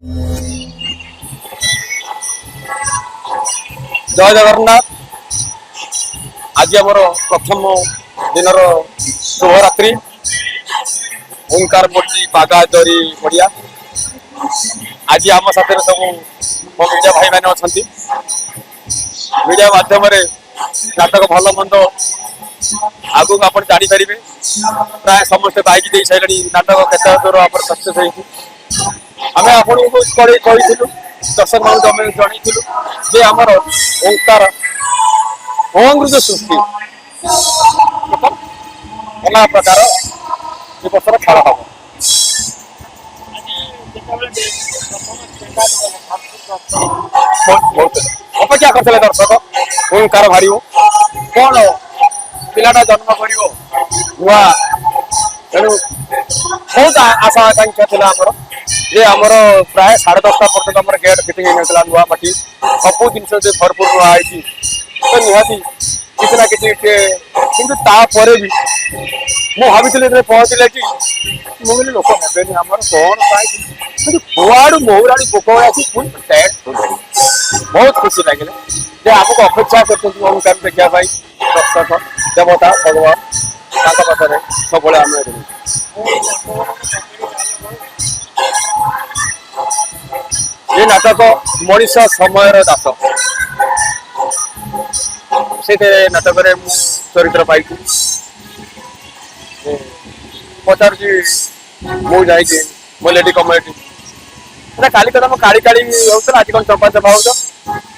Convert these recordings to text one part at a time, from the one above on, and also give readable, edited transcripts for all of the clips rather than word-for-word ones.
जय जगन्नाथ। आज आमर प्रथम दिन शुभरात्रि। ओंकार पड़ी बागादरी पड़िया। आज आम साथ सब मो मीडिया भाई मैंने अच्छा मीडिया माध्यम नाटक भल मंद आगू आप जापर प्राय समस्त बाइक दे सारे नाटक केत दूर आप सक्सेस आम आपको दर्शक मान जनईलु जे आमर ओंकार जो सृष्टि नाना प्रकार बर्षर खेल हम अपेक्षा करते दर्शक ओंकार बाहर कौन पिलाटा जन्म कर नुआ तेणु बहुत आशा आकांक्षा था आमर जे आमर प्राय 10:30 पर्यटन आम गेट फिटिंग होता नुआ माटी सब जिन भरपूर नुआ तो निहाती किसी ना कि भी मुझे भाई पहुँचले कि मुझे लोक हेबे आमर कौन पाए कुआड़ मौराड़ी पोक बहुत खुशी लगे आमको अपेक्षा कर ओंकार देखापी दर्शक देवता भगवान पाखे सब आम ये नाटक मनीष समय दास से नाटक चरित्र पाई पचार मुझे मो लेडी कमेटी काली तो तुम काली काली होता आज कौन चंपा चंपा हो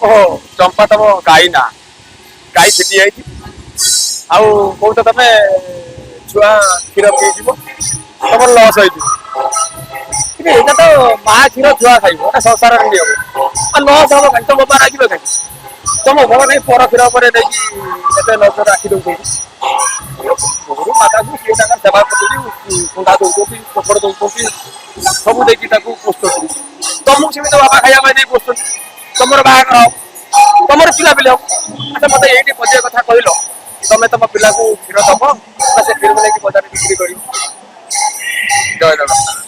ओहो चंपा तुम गाई ना गाई फिटी जाती आउ तुम छुआ क्षीर पी तुम लस हो तो माँ क्षीर छुआ खाइब संसार नियम लस हम कहीं तुम बाबा राखी कहीं तुम घर नहीं पर क्षीर पर नजर आखि दौर गोरु माता को सी सेवा कर कुंडा दौर चोपड़ दौर सब देखिए पोस्ट तुमको सेम बाबा खाଇବା नहीं पोस्ट तुम बाहर तुम पिला पिला अच्छा मत ये मजा कथा कहल तुम तुम पिला को क्षीर दब से क्षीर लेकिन बजार बिक्री कर जय जगन्नाथ।